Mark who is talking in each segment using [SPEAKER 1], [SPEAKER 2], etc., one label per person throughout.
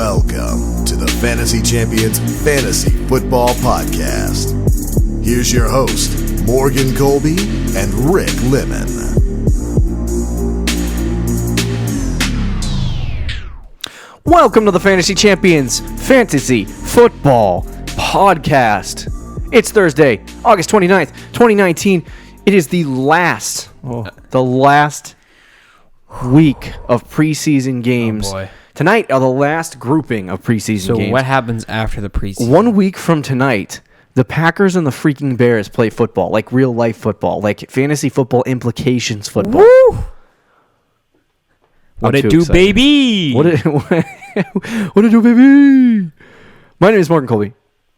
[SPEAKER 1] Welcome to the Fantasy Champions Fantasy Football Podcast. Here's your host, Morgan Colby and Rick Lemon.
[SPEAKER 2] Welcome to the Fantasy Champions Fantasy Football Podcast. It's Thursday, August 29th, 2019. It is the last week of preseason games.
[SPEAKER 3] Oh boy.
[SPEAKER 2] Tonight are the last grouping of preseason games.
[SPEAKER 3] So what happens after the preseason?
[SPEAKER 2] 1 week from tonight, the Packers and the freaking Bears play football, like real life football, like fantasy football implications football.
[SPEAKER 3] Woo!
[SPEAKER 2] I'm
[SPEAKER 3] What it
[SPEAKER 2] too
[SPEAKER 3] do,
[SPEAKER 2] excited.
[SPEAKER 3] baby?
[SPEAKER 2] What it do, baby? My name is Morgan Colby.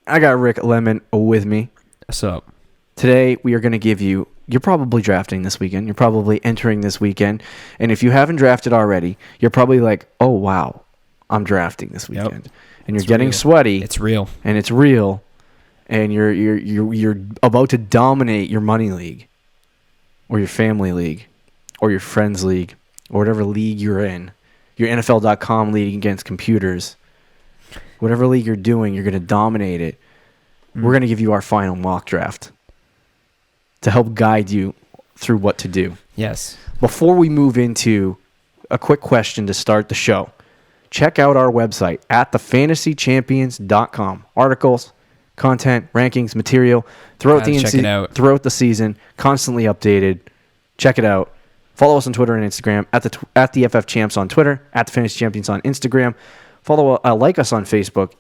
[SPEAKER 2] I got Rick Lemon with me.
[SPEAKER 3] What's up?
[SPEAKER 2] Today, we are going to give you, you're probably drafting this weekend. You're probably entering this weekend. And if you haven't drafted already, you're probably like, oh, wow, I'm drafting this weekend. And you're getting sweaty.
[SPEAKER 3] It's real.
[SPEAKER 2] And it's real. And you're about to dominate your money league or your family league or your friends league or whatever league you're in. Your NFL.com league against computers. Whatever league you're doing, you're going to dominate it. We're going to give you our final mock draft to help guide you through what to do.
[SPEAKER 3] Yes.
[SPEAKER 2] Before we move into a quick question to start the show, check out our website at thefantasychampions.com. Articles, content, rankings, material throughout throughout the season, constantly updated. Check it out. Follow us on Twitter and Instagram at the FF Champs on Twitter, at the Fantasy Champions on Instagram. Like us on Facebook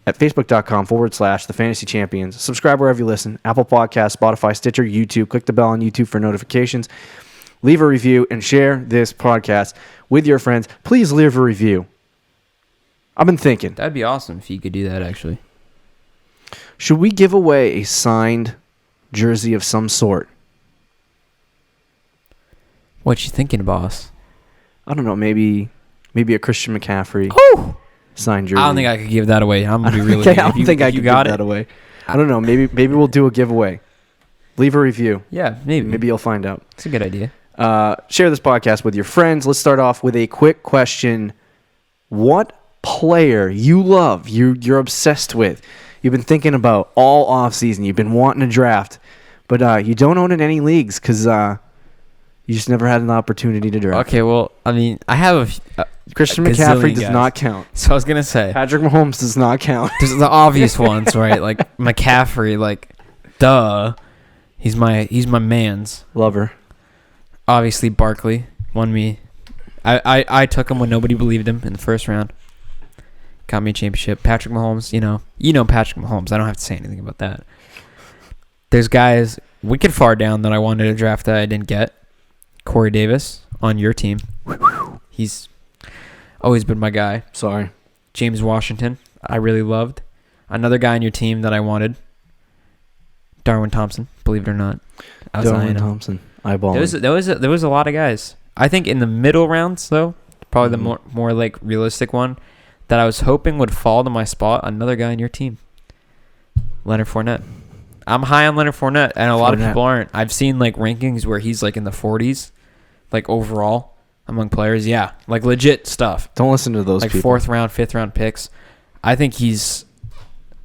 [SPEAKER 2] at facebook.com/the Fantasy Champions. Subscribe wherever you listen. Apple Podcasts, Spotify, Stitcher, YouTube. Click the bell on YouTube for notifications. Leave a review and share this podcast with your friends. Please leave a review. I've been thinking.
[SPEAKER 3] That'd be awesome if you could do that, actually.
[SPEAKER 2] Should we give away a signed jersey of some sort?
[SPEAKER 3] What you thinking, boss?
[SPEAKER 2] I don't know. Maybe a Christian McCaffrey signed jersey.
[SPEAKER 3] I don't think I could give that away. I'm gonna be really.
[SPEAKER 2] I don't think I could give that away. I don't know. Maybe we'll do a giveaway. Leave a review.
[SPEAKER 3] Yeah, maybe.
[SPEAKER 2] Maybe you'll find out.
[SPEAKER 3] It's a good idea.
[SPEAKER 2] Share this podcast with your friends. Let's start off with a quick question. What player you love, you're obsessed with, you've been thinking about all offseason, you've been wanting to draft, but you don't own it in any leagues because you just never had an opportunity to draft?
[SPEAKER 3] Okay, well, I mean, I have
[SPEAKER 2] Christian
[SPEAKER 3] a
[SPEAKER 2] McCaffrey
[SPEAKER 3] gazillion
[SPEAKER 2] does
[SPEAKER 3] guys.
[SPEAKER 2] not count.
[SPEAKER 3] So I was gonna say
[SPEAKER 2] Patrick Mahomes does not count.
[SPEAKER 3] there's the obvious ones, right? Like McCaffrey, like duh. He's my man's.
[SPEAKER 2] Lover.
[SPEAKER 3] Obviously, Barkley won me. I took him when nobody believed him in the first round. Got me a championship. Patrick Mahomes, you know Patrick Mahomes. I don't have to say anything about that. There's guys wicked far down that I wanted to draft that I didn't get. Corey Davis on your team. He's always been my guy.
[SPEAKER 2] Sorry.
[SPEAKER 3] James Washington, I really loved. Another guy on your team that I wanted. Darwin Thompson, believe it or not.
[SPEAKER 2] Darwin Thompson. Eyeballing.
[SPEAKER 3] There was a lot of guys. I think in the middle rounds though, probably the more like realistic one that I was hoping would fall to my spot. Another guy on your team, Leonard Fournette. I'm high on Leonard Fournette, and a lot of people aren't. I've seen like rankings where he's like in the 40s, like overall among players. Yeah, like legit stuff.
[SPEAKER 2] Don't listen to those
[SPEAKER 3] like
[SPEAKER 2] people.
[SPEAKER 3] 4th round, 5th round picks. I think he's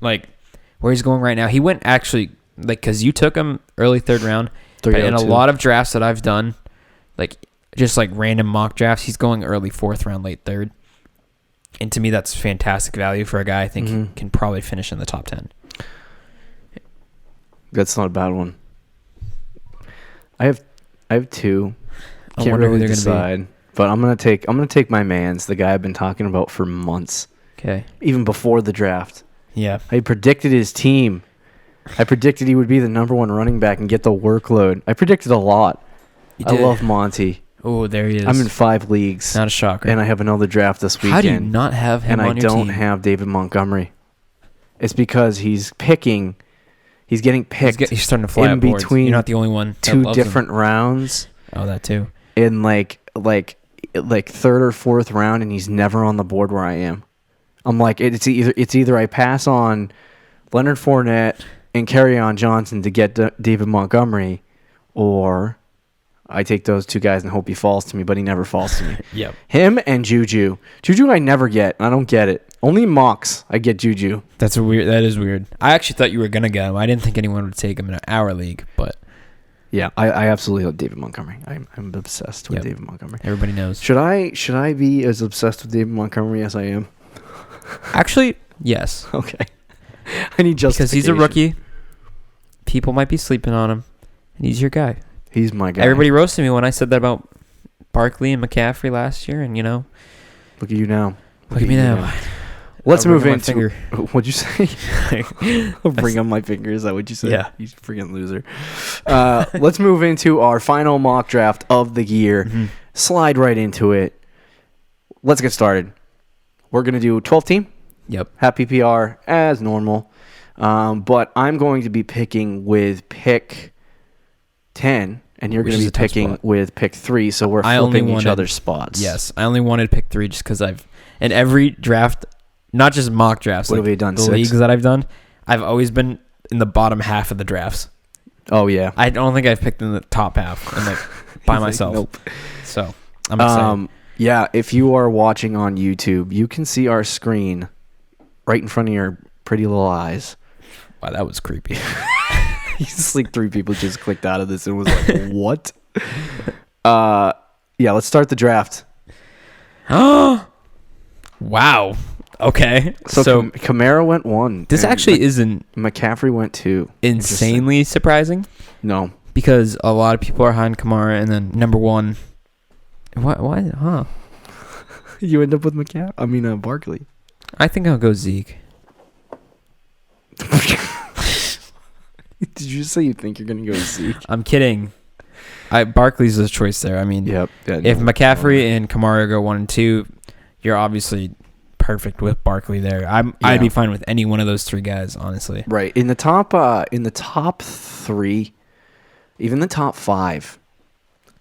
[SPEAKER 3] like where he's going right now. He went actually like because you took him early 3rd round. But in a lot of drafts that I've done, like just like random mock drafts, he's going early 4th round, late 3rd. And to me, that's fantastic value for a guy I think can probably finish in the top 10.
[SPEAKER 2] That's not a bad one. I have two.
[SPEAKER 3] I
[SPEAKER 2] Can't
[SPEAKER 3] wonder who
[SPEAKER 2] really
[SPEAKER 3] they're
[SPEAKER 2] decide. But I'm gonna take my man's, the guy I've been talking about for months.
[SPEAKER 3] Okay.
[SPEAKER 2] Even before the draft.
[SPEAKER 3] Yeah.
[SPEAKER 2] I predicted his team. I predicted he would be the #1 running back and get the workload. I predicted a lot. I love Monty.
[SPEAKER 3] Oh, there he is.
[SPEAKER 2] I'm in 5 leagues.
[SPEAKER 3] Not a shocker.
[SPEAKER 2] And I have another draft this weekend.
[SPEAKER 3] How do you not have him on your team?
[SPEAKER 2] And I don't have David Montgomery. It's because he's getting picked.
[SPEAKER 3] He's starting to fly
[SPEAKER 2] in
[SPEAKER 3] up boards.
[SPEAKER 2] between
[SPEAKER 3] You're not the only one. That
[SPEAKER 2] 2
[SPEAKER 3] loves
[SPEAKER 2] different
[SPEAKER 3] him.
[SPEAKER 2] rounds.
[SPEAKER 3] Oh, that too.
[SPEAKER 2] In like 3rd or 4th round, and he's never on the board where I am. I'm like, it's either I pass on Leonard Fournette and Kerryon Johnson to get David Montgomery, or I take those 2 guys and hope he falls to me, but he never falls to me.
[SPEAKER 3] Yep.
[SPEAKER 2] Him and Juju. Juju I never get. I don't get it. Only mocks I get Juju.
[SPEAKER 3] That is weird. I actually thought you were gonna get him. I didn't think anyone would take him in our league, but
[SPEAKER 2] Yeah, I absolutely love David Montgomery. I'm obsessed with David Montgomery.
[SPEAKER 3] Everybody knows.
[SPEAKER 2] Should I be as obsessed with David Montgomery as I am?
[SPEAKER 3] Actually, yes.
[SPEAKER 2] Okay. I need justification.
[SPEAKER 3] Because he's a rookie. People might be sleeping on him, and he's your guy.
[SPEAKER 2] He's my guy.
[SPEAKER 3] Everybody roasted me when I said that about Barkley and McCaffrey last year, and
[SPEAKER 2] look at you now.
[SPEAKER 3] Look at me now.
[SPEAKER 2] Let's move into.
[SPEAKER 3] Finger.
[SPEAKER 2] What'd you say? I'll bring up my finger. Is that what you said?
[SPEAKER 3] Yeah.
[SPEAKER 2] You freaking loser. Let's move into our final mock draft of the year.
[SPEAKER 3] Mm-hmm.
[SPEAKER 2] Slide right into it. Let's get started. We're gonna do 12 team.
[SPEAKER 3] Yep.
[SPEAKER 2] Have PPR as normal. But I'm going to be picking with pick 10, and you're going to be picking with pick 3. So we're flipping each other's spots.
[SPEAKER 3] Yes, I only wanted pick 3 just because in every draft, not just mock drafts.
[SPEAKER 2] What have we done?
[SPEAKER 3] The
[SPEAKER 2] 6?
[SPEAKER 3] leagues that I've done, I've always been in the bottom half of the drafts.
[SPEAKER 2] Oh yeah.
[SPEAKER 3] I don't think I've picked in the top half and by myself.
[SPEAKER 2] Nope.
[SPEAKER 3] So I'm excited.
[SPEAKER 2] Yeah, if you are watching on YouTube, you can see our screen right in front of your pretty little eyes.
[SPEAKER 3] Wow, that was creepy.
[SPEAKER 2] It's like 3 people just clicked out of this and was like, what? Yeah, let's start the draft.
[SPEAKER 3] Wow. Okay.
[SPEAKER 2] So Kamara went 1.
[SPEAKER 3] This actually isn't
[SPEAKER 2] McCaffrey went 2.
[SPEAKER 3] insanely surprising.
[SPEAKER 2] No.
[SPEAKER 3] Because a lot of people are high on Kamara, and then number 1. Why? Huh?
[SPEAKER 2] You end up with Barkley.
[SPEAKER 3] I think I'll go Zeke.
[SPEAKER 2] Did you say you think you're going to go Zeke?
[SPEAKER 3] I'm kidding. Barkley's the choice there. I mean,
[SPEAKER 2] yep.
[SPEAKER 3] If McCaffrey and Kamara go 1 and 2, you're obviously perfect with Barkley there. I'd be fine with any one of those 3 guys, honestly.
[SPEAKER 2] Right. In the top 3, even the top 5,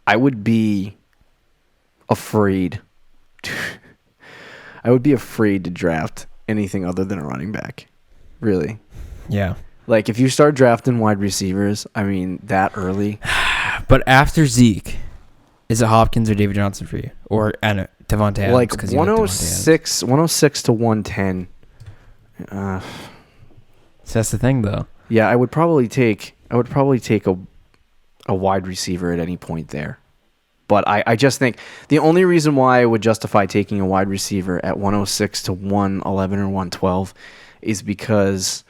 [SPEAKER 2] I would be afraid. I would be afraid to draft anything other than a running back. Really.
[SPEAKER 3] Yeah.
[SPEAKER 2] Like, if you start drafting wide receivers, that early.
[SPEAKER 3] But after Zeke, is it Hopkins or David Johnson for you? Or Devontae Adams?
[SPEAKER 2] Like 106 to 110.
[SPEAKER 3] So that's the thing, though.
[SPEAKER 2] Yeah, I would probably take a wide receiver at any point there. But I just think the only reason why I would justify taking a wide receiver at 106 to 111 or 112 is because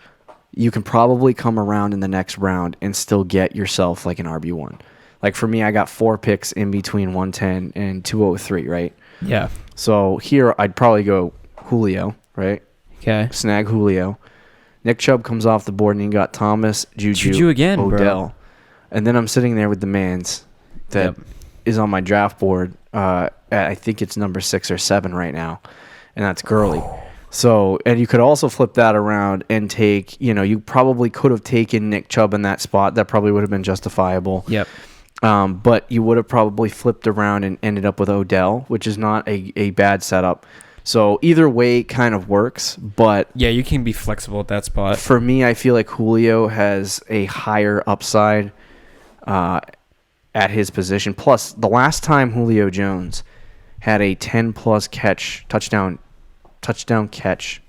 [SPEAKER 2] you can probably come around in the next round and still get yourself like an RB1. Like for me, I got 4 picks in between 110 and 203, right?
[SPEAKER 3] Yeah.
[SPEAKER 2] So here I'd probably go Julio, right?
[SPEAKER 3] Okay.
[SPEAKER 2] Snag Julio. Nick Chubb comes off the board and you got Thomas, Juju
[SPEAKER 3] again,
[SPEAKER 2] Odell.
[SPEAKER 3] bro.
[SPEAKER 2] And then I'm sitting there with the Mans that is on my draft board. I think it's number 6 or 7 right now, and that's Gurley. So, and you could also flip that around and take, you probably could have taken Nick Chubb in that spot. That probably would have been justifiable.
[SPEAKER 3] Yep.
[SPEAKER 2] But you would have probably flipped around and ended up with Odell, which is not a bad setup. So either way kind of works, but
[SPEAKER 3] yeah, you can be flexible at that spot.
[SPEAKER 2] For me, I feel like Julio has a higher upside at his position. Plus, the last time Julio Jones had a 10-plus touchdown catch,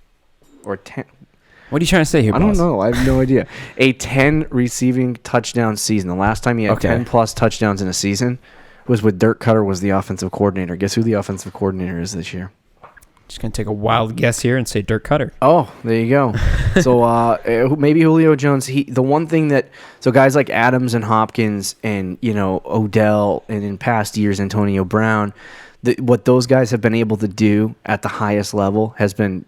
[SPEAKER 2] or 10.
[SPEAKER 3] What are you trying to say here,
[SPEAKER 2] I don't know. I have no idea. A 10 receiving touchdown season. The last time he had 10-plus touchdowns in a season was with Dirk Cutter was the offensive coordinator. Guess who the offensive coordinator is this year?
[SPEAKER 3] Just going to take a wild guess here and say Dirk Cutter.
[SPEAKER 2] Oh, there you go. So maybe Julio Jones. The one thing so guys like Adams and Hopkins and, Odell and in past years Antonio Brown, what those guys have been able to do at the highest level has been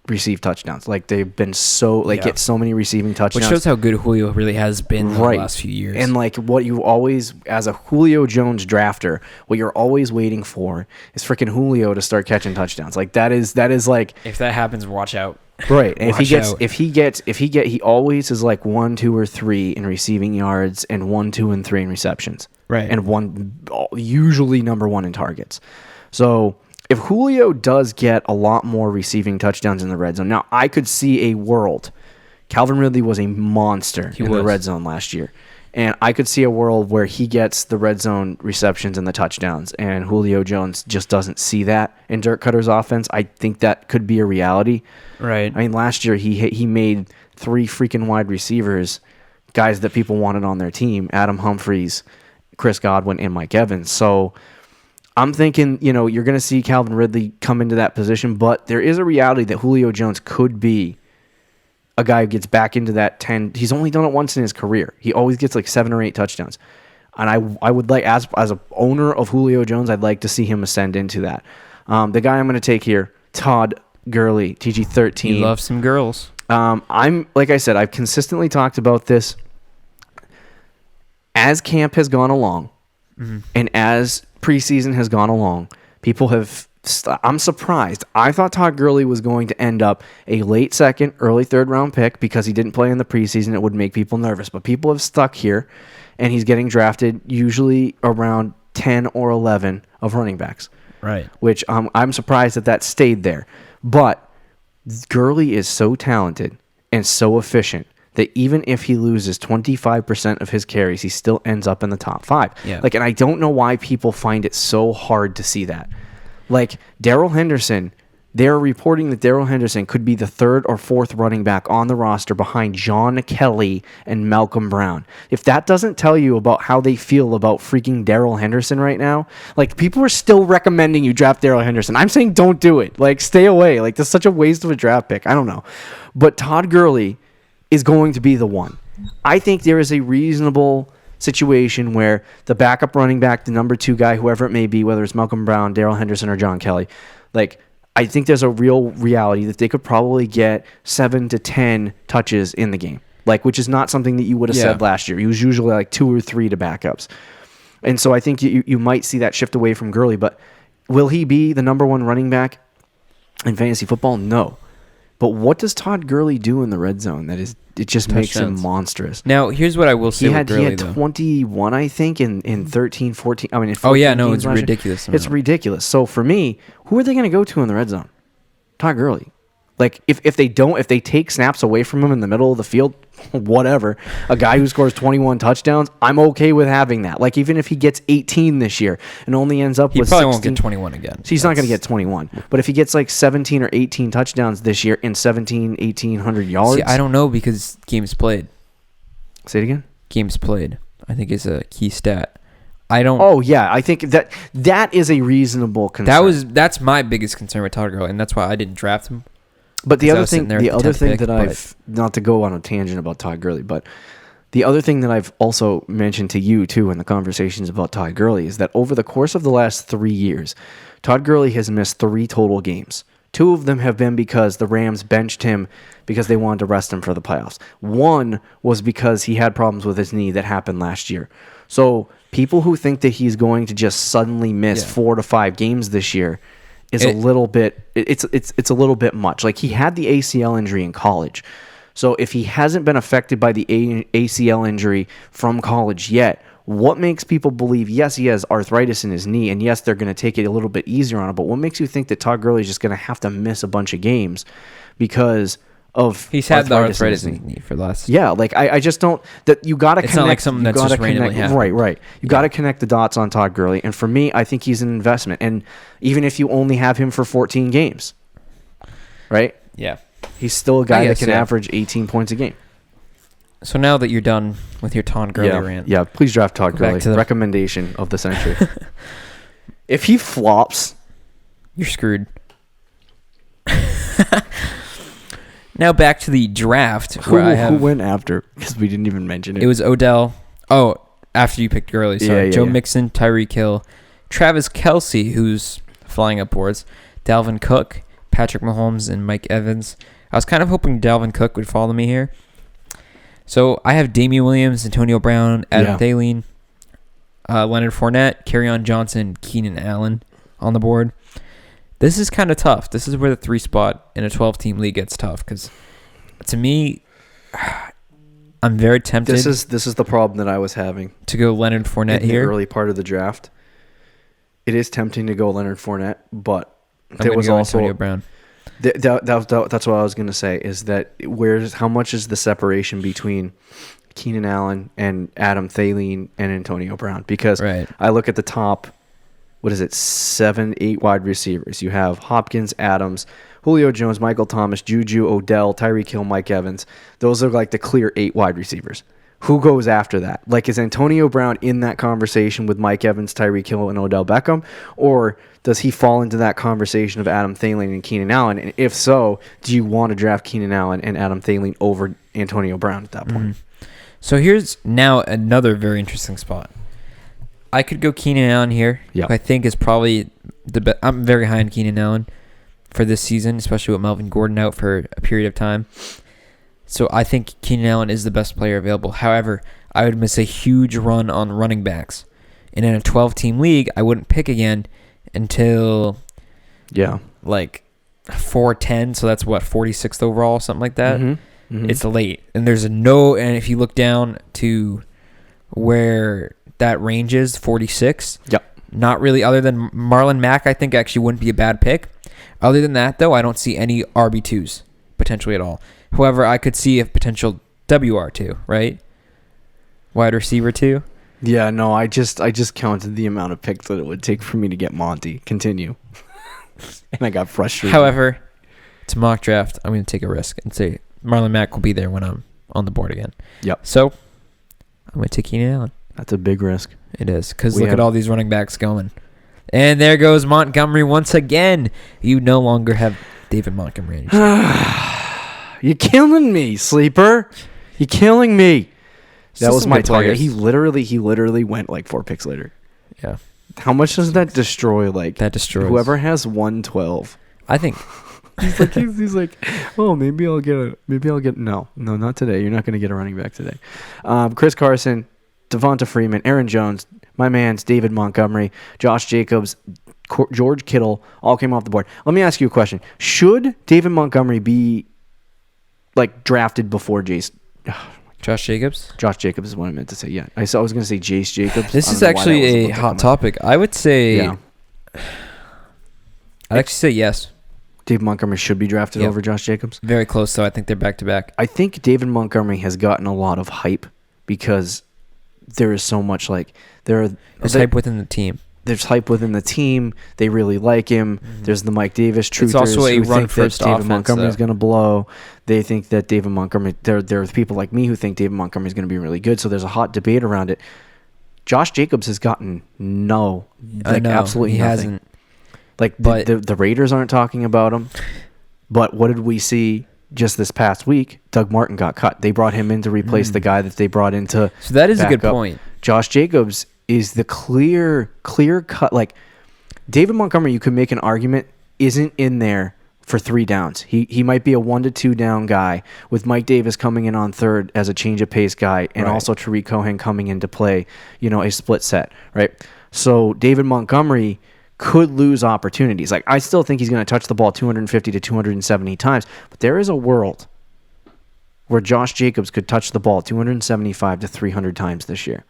[SPEAKER 2] receive touchdowns. Like they've been get so many receiving touchdowns.
[SPEAKER 3] Which shows how good Julio really has been in the last few years.
[SPEAKER 2] And like what you always, as a Julio Jones drafter, what you're always waiting for is freaking Julio to start catching touchdowns. Like that is like,
[SPEAKER 3] if that happens, watch out.
[SPEAKER 2] Right. And he always is like 1, 2, or 3 in receiving yards and 1, 2, and 3 in receptions.
[SPEAKER 3] Right.
[SPEAKER 2] And usually number 1 in targets. So if Julio does get a lot more receiving touchdowns in the red zone, now I could see a world. Calvin Ridley was a monster in the red zone last year. And I could see a world where he gets the red zone receptions and the touchdowns, and Julio Jones just doesn't see that in Dirk Cutter's offense. I think that could be a reality.
[SPEAKER 3] Right.
[SPEAKER 2] I mean, last year he made 3 freaking wide receivers, guys that people wanted on their team: Adam Humphries, Chris Godwin, and Mike Evans. So I'm thinking, you're going to see Calvin Ridley come into that position, but there is a reality that Julio Jones could be a guy who gets back into that 10. He's only done it once in his career. He always gets like 7 or 8 touchdowns. And I would like, as an owner of Julio Jones, I'd like to see him ascend into that. The guy I'm going to take here, Todd Gurley, TG13.
[SPEAKER 3] You love some girls.
[SPEAKER 2] Like I said, I've consistently talked about this. As camp has gone along, and as preseason has gone along, people have... I'm surprised. I thought Todd Gurley was going to end up a late second, early third round pick because he didn't play in the preseason. It would make people nervous. But people have stuck here, and he's getting drafted usually around 10 or 11 of running backs.
[SPEAKER 3] Right.
[SPEAKER 2] Which I'm surprised that stayed there. But Gurley is so talented and so efficient that even if he loses 25% of his carries, he still ends up in the top 5.
[SPEAKER 3] Yeah.
[SPEAKER 2] And I don't know why people find it so hard to see that. Like Darrell Henderson, they're reporting that Darrell Henderson could be the 3rd or 4th running back on the roster behind John Kelly and Malcolm Brown. If that doesn't tell you about how they feel about freaking Darrell Henderson right now, people are still recommending you draft Darrell Henderson. I'm saying don't do it. Stay away. That's such a waste of a draft pick. I don't know. But Todd Gurley is going to be the one. I think there is a reasonable situation where the backup running back, the number 2 guy, whoever it may be, whether it's Malcolm Brown, Darrell Henderson, or John Kelly, I think there's a real reality that they could probably get 7 to 10 touches in the game, which is not something that you would have said last year. It was usually 2 or 3 to backups. And so I think you might see that shift away from Gurley, but will he be the number 1 running back in fantasy football? No. But what does Todd Gurley do in the red zone? It just makes him monstrous.
[SPEAKER 3] Now, here's what I will say with Gurley,
[SPEAKER 2] he had 21, I think, in 13, 14. I mean, in 14
[SPEAKER 3] oh, yeah, no, it's
[SPEAKER 2] games
[SPEAKER 3] ridiculous.
[SPEAKER 2] It's ridiculous. So for me, who are they going to go to in the red zone? Todd Gurley. If they take snaps away from him in the middle of the field, whatever. A guy who scores 21 touchdowns, I'm okay with having that. Even if he gets 18 this year and only ends up with 16.
[SPEAKER 3] He probably won't get 21 again.
[SPEAKER 2] So he's not going to get 21. But if he gets 17 or 18 touchdowns this year and 1,800 yards.
[SPEAKER 3] See, I don't know because games played.
[SPEAKER 2] Say it again?
[SPEAKER 3] Games played, I think, is a key stat. I don't.
[SPEAKER 2] Oh yeah, I think that is a reasonable concern.
[SPEAKER 3] That's my biggest concern with Todd Gurley, and that's why I didn't draft him.
[SPEAKER 2] But the other thing that I've, not to go on a tangent about Todd Gurley, but the other thing that I've also mentioned to you too in the conversations about Todd Gurley is that over the course of the last 3 years, Todd Gurley has missed 3 total games. 2 of them have been because the Rams benched him because they wanted to rest him for the playoffs. 1 was because he had problems with his knee that happened last year. So people who think that he's going to just suddenly miss 4 to 5 games this year is a little bit. It's a little bit much. He had the ACL injury in college, so if he hasn't been affected by the ACL injury from college yet, what makes people believe? Yes, he has arthritis in his knee, and yes, they're going to take it a little bit easier on him. But what makes you think that Todd Gurley is just going to have to miss a bunch of games because of
[SPEAKER 3] he's had the arthritis in his knee for the last...
[SPEAKER 2] Yeah, I just don't... That you got to connect...
[SPEAKER 3] It's not like something that's just randomly happened.
[SPEAKER 2] Right. You got to connect the dots on Todd Gurley. And for me, I think he's an investment. And even if you only have him for 14 games, right?
[SPEAKER 3] Yeah.
[SPEAKER 2] He's still a guy that can average 18 points a game.
[SPEAKER 3] So now that you're done with your Todd Gurley rant...
[SPEAKER 2] Yeah, please draft Todd Gurley. Recommendation of the century. If he flops...
[SPEAKER 3] You're screwed. Now back to the draft.
[SPEAKER 2] Who went after? Because we didn't even mention it.
[SPEAKER 3] It was Odell. Oh, after you picked Gurley. Sorry. Joe Mixon, Tyreek Hill, Travis Kelce, who's flying upwards, Dalvin Cook, Patrick Mahomes, and Mike Evans. I was kind of hoping Dalvin Cook would follow me here. So I have Damian Williams, Antonio Brown, Adam Thielen, Leonard Fournette, Kerryon Johnson, Keenan Allen on the board. This is kind of tough. This is where the 3 spot in a 12-team league gets tough because, to me, I'm very tempted.
[SPEAKER 2] This is the problem that I was having
[SPEAKER 3] to go Leonard Fournette
[SPEAKER 2] in
[SPEAKER 3] here.
[SPEAKER 2] The early part of the draft. It is tempting to go Leonard Fournette, but
[SPEAKER 3] there was also Antonio Brown.
[SPEAKER 2] That's what I was going to say. Is that how much is the separation between Keenan Allen and Adam Thielen and Antonio Brown because
[SPEAKER 3] Right.
[SPEAKER 2] I look at the top, 7, 8 wide receivers. You have Hopkins, Adams, Julio Jones, Michael Thomas, Juju, Odell, Tyreek Hill, Mike Evans. Those are like the clear 8 wide receivers. Who goes after that? Like, is Antonio Brown in that conversation with Mike Evans, Tyreek Hill, and Odell Beckham? Or does he fall into that conversation of Adam Thielen and Keenan Allen? And if so, do you want to draft Keenan Allen and Adam Thielen over Antonio Brown at that point?
[SPEAKER 3] So here's now another very interesting spot. I could go Keenan Allen here.
[SPEAKER 2] Yeah.
[SPEAKER 3] Who I think is probably the best. I'm very high on Keenan Allen for this season, especially with Melvin Gordon out for a period of time. So I think Keenan Allen is the best player available. However, I would miss a huge run on running backs. And in a 12-team league, I wouldn't pick again until like 410. So that's 46th overall, something like that. It's late. And and if you look down to where that range is, 46.
[SPEAKER 2] Yep.
[SPEAKER 3] Not really, other than Marlon Mack, I think actually wouldn't be a bad pick. Other than that, though, I don't see any RB2s potentially at all. However, I could see a potential WR2, right? Wide receiver 2.
[SPEAKER 2] Yeah, no, I just counted the amount of picks that it would take for me to get Monty. Continue. And I got frustrated.
[SPEAKER 3] However, it's a mock draft. I'm going to take a risk and say Marlon Mack will be there when I'm on the board again.
[SPEAKER 2] Yep.
[SPEAKER 3] So, I'm going to take Keenan Allen.
[SPEAKER 2] That's a big risk.
[SPEAKER 3] It is, because look at all these running backs going. And there goes Montgomery once again. You no longer have David Montgomery.
[SPEAKER 2] You're killing me, sleeper. You're killing me. That was my target. He literally went like 4 picks later.
[SPEAKER 3] Yeah.
[SPEAKER 2] How much does that destroy? Like
[SPEAKER 3] that destroys
[SPEAKER 2] whoever has 112.
[SPEAKER 3] I think
[SPEAKER 2] he's like, oh, maybe I'll get no, not today. You're not going to get a running back today. Chris Carson, Devonta Freeman, Aaron Jones, my man's David Montgomery, Josh Jacobs, George Kittle all came off the board. Let me ask you a question. Should David Montgomery be like drafted before Jace?
[SPEAKER 3] Josh Jacobs?
[SPEAKER 2] Josh Jacobs is what I meant to say. Yeah. I was going to say Jace Jacobs.
[SPEAKER 3] This is actually a hot topic. I would say I'd actually say yes.
[SPEAKER 2] David Montgomery should be drafted over Josh Jacobs.
[SPEAKER 3] Very close, though. I think they're back to back.
[SPEAKER 2] I think David Montgomery has gotten a lot of hype because there is so much there's
[SPEAKER 3] hype within the team.
[SPEAKER 2] There's hype within the team. They really like him. There's the Mike Davis truthers. It's
[SPEAKER 3] also a run first offense.
[SPEAKER 2] David Montgomery is going to blow. They think that David Montgomery. There are people like me who think David Montgomery is going to be really good. So there's a hot debate around it. Josh Jacobs has gotten absolutely
[SPEAKER 3] he
[SPEAKER 2] nothing.
[SPEAKER 3] Hasn't.
[SPEAKER 2] The Raiders aren't talking about him. But what did we see just this past week? Doug Martin got cut. They brought him in to replace the guy that they brought in to.
[SPEAKER 3] So that is a good point.
[SPEAKER 2] Josh Jacobs is the clear cut. Like David Montgomery, you could make an argument isn't in there for 3 downs. He might be a 1 to 2 down guy with Mike Davis coming in on third as a change of pace guy, and also Tariq Cohen coming in to play, a split set, right? So David Montgomery could lose opportunities. Like I still think he's going to touch the ball 250 to 270 times, but there is a world where Josh Jacobs could touch the ball 275 to 300 times this year.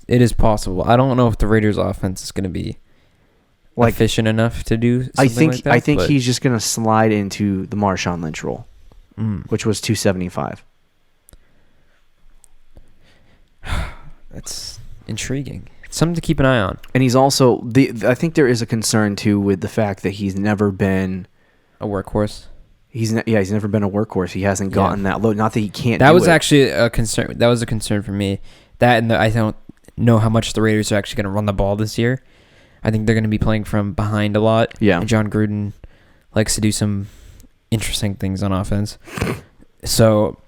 [SPEAKER 3] It is possible. I don't know if the Raiders' offense is going to be efficient enough to do something like that.
[SPEAKER 2] I think he's just going to slide into the Marshawn Lynch role, which was 275.
[SPEAKER 3] That's intriguing. It's something to keep an eye on.
[SPEAKER 2] And he's also I think there is a concern too with the fact that he's never been
[SPEAKER 3] a workhorse.
[SPEAKER 2] He's never been a workhorse. He hasn't gotten that low. Not that he can't.
[SPEAKER 3] That was actually a concern. That was a concern for me. That and I don't know how much the Raiders are actually going to run the ball this year. I think they're going to be playing from behind a lot.
[SPEAKER 2] Yeah.
[SPEAKER 3] And John Gruden likes to do some interesting things on offense. So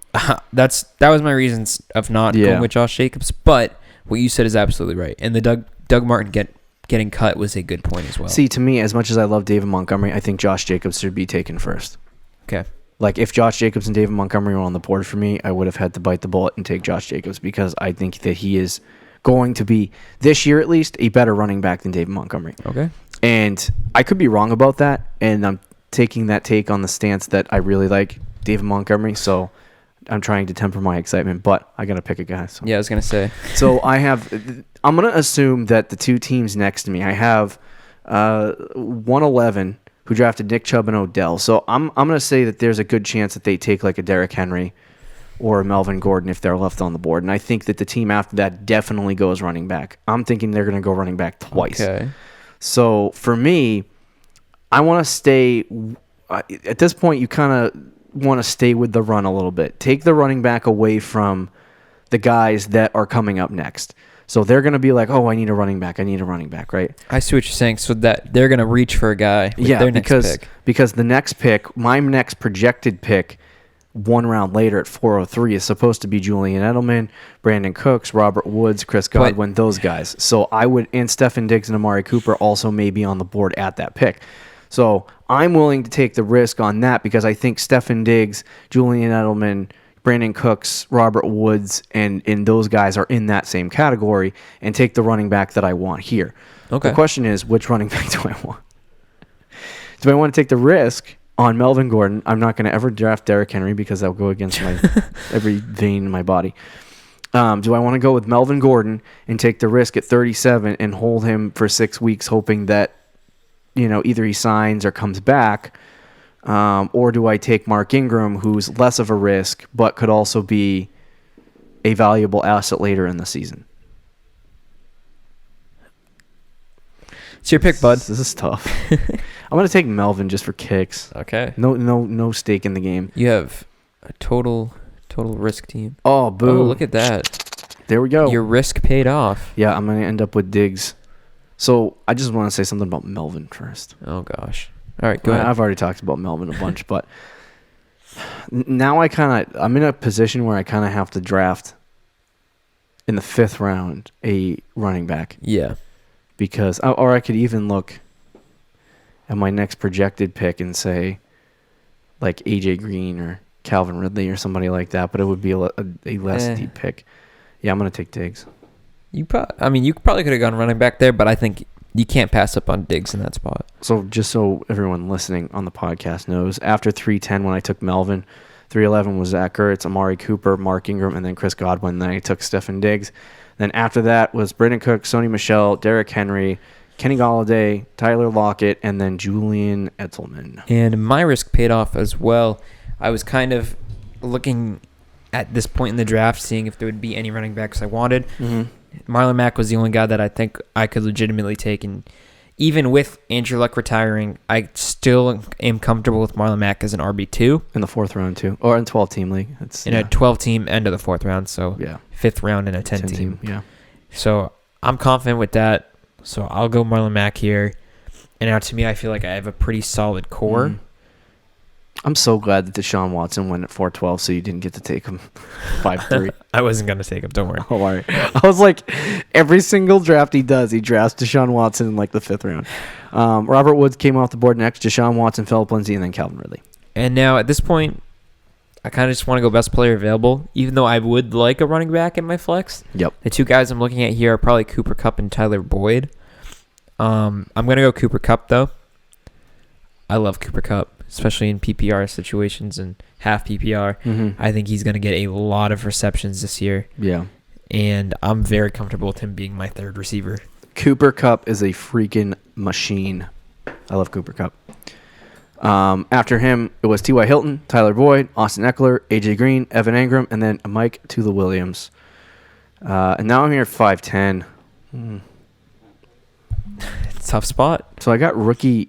[SPEAKER 3] that was my reasons of not going with Josh Jacobs. But what you said is absolutely right. And the Doug Martin getting cut was a good point as well.
[SPEAKER 2] See, to me, as much as I love David Montgomery, I think Josh Jacobs should be taken first.
[SPEAKER 3] Okay.
[SPEAKER 2] Like, if Josh Jacobs and David Montgomery were on the board for me, I would have had to bite the bullet and take Josh Jacobs because I think that he is going to be, this year at least, a better running back than David Montgomery.
[SPEAKER 3] Okay.
[SPEAKER 2] And I could be wrong about that, and I'm taking that take on the stance that I really like David Montgomery, so I'm trying to temper my excitement, but I got to pick a guy. So.
[SPEAKER 3] Yeah, I was going to say.
[SPEAKER 2] So I'm going to assume that the 2 teams next to me, I have 111 who drafted Nick Chubb and Odell. So I'm going to say that there's a good chance that they take like a Derrick Henry or Melvin Gordon if they're left on the board. And I think that the team after that definitely goes running back. I'm thinking they're going to go running back twice.
[SPEAKER 3] Okay.
[SPEAKER 2] So for me, I want to stay at this point. You kind of want to stay with the run a little bit. Take the running back away from the guys that are coming up next. So they're going to be like, oh, I need a running back, right?
[SPEAKER 3] I see what you're saying. So that they're going to reach for a guy with their next pick.
[SPEAKER 2] Because the next pick, my next projected pick, 1 round later at 403 is supposed to be Julian Edelman, Brandon Cooks, Robert Woods, Chris Godwin, those guys. So I would, and Stefon Diggs and Amari Cooper also may be on the board at that pick. So I'm willing to take the risk on that because I think Stefon Diggs, Julian Edelman, Brandon Cooks, Robert Woods, and those guys are in that same category, and take the running back that I want here.
[SPEAKER 3] Okay.
[SPEAKER 2] The question is, which running back do I want? Do I want to take the risk on Melvin Gordon? I'm not going to ever draft Derrick Henry because that'll go against my every vein in my body. Do I want to go with Melvin Gordon and take the risk at 37 and hold him for 6 weeks, hoping that either he signs or comes back? Or do I take Mark Ingram, who's less of a risk, but could also be a valuable asset later in the season?
[SPEAKER 3] It's your pick, bud.
[SPEAKER 2] This is tough. I'm going to take Melvin just for kicks.
[SPEAKER 3] Okay.
[SPEAKER 2] No stake in the game.
[SPEAKER 3] You have a total risk team.
[SPEAKER 2] Oh, boom.
[SPEAKER 3] Oh, look at that.
[SPEAKER 2] There we go.
[SPEAKER 3] Your risk paid off.
[SPEAKER 2] Yeah, I'm going to end up with Diggs. So I just want to say something about Melvin first.
[SPEAKER 3] Oh, gosh. All right, go ahead.
[SPEAKER 2] I've already talked about Melvin a bunch, but now I'm in a position where I kind of have to draft in the 5th round a running back.
[SPEAKER 3] Yeah.
[SPEAKER 2] Because, or I could even look at my next projected pick and say, like AJ Green or Calvin Ridley or somebody like that, but it would be a less deep pick. Yeah, I'm gonna take Diggs.
[SPEAKER 3] You probably could have gone running back there, but I think you can't pass up on Diggs in that spot.
[SPEAKER 2] So just so everyone listening on the podcast knows, after 310 when I took Melvin, 311 was Zach Ertz, Amari Cooper, Mark Ingram, and then Chris Godwin. Then I took Stefon Diggs. Then after that was Brandon Cook, Sony Michel, Derrick Henry, Kenny Golladay, Tyler Lockett, and then Julian Edelman.
[SPEAKER 3] And my risk paid off as well. I was kind of looking at this point in the draft, seeing if there would be any running backs I wanted.
[SPEAKER 2] Mm-hmm.
[SPEAKER 3] Marlon Mack was the only guy that I think I could legitimately take. And even with Andrew Luck retiring, I still am comfortable with Marlon Mack as an RB2.
[SPEAKER 2] In the 4th round, too. Or in 12-team league.
[SPEAKER 3] In a 12-team end of the 4th round. So 5th round in a 10-team.
[SPEAKER 2] Yeah.
[SPEAKER 3] So I'm confident with that. So I'll go Marlon Mack here. And now to me, I feel like I have a pretty solid core.
[SPEAKER 2] Mm-hmm. I'm so glad that Deshaun Watson went at 412, so you didn't get to take him 5-3.
[SPEAKER 3] I wasn't going to take him. Don't worry.
[SPEAKER 2] Oh, all right. I was like, every single draft he does, he drafts Deshaun Watson in like the 5th round. Robert Woods came off the board next. Deshaun Watson, Phillip Lindsay, and then Calvin Ridley.
[SPEAKER 3] And now at this point, I kind of just want to go best player available, even though I would like a running back in my flex.
[SPEAKER 2] Yep.
[SPEAKER 3] The 2 guys I'm looking at here are probably Cooper Kupp and Tyler Boyd. I'm going to go Cooper Kupp, though. I love Cooper Kupp, especially in PPR situations and half PPR.
[SPEAKER 2] Mm-hmm.
[SPEAKER 3] I think he's going to get a lot of receptions this year.
[SPEAKER 2] Yeah.
[SPEAKER 3] And I'm very comfortable with him being my 3rd receiver.
[SPEAKER 2] Cooper Kupp is a freaking machine. I love Cooper Kupp. After him, it was T.Y. Hilton, Tyler Boyd, Austin Eckler, A.J. Green, Evan Engram, and then Mike Tula Williams. And now I'm here at 5'10".
[SPEAKER 3] It's a tough spot.
[SPEAKER 2] So I got rookie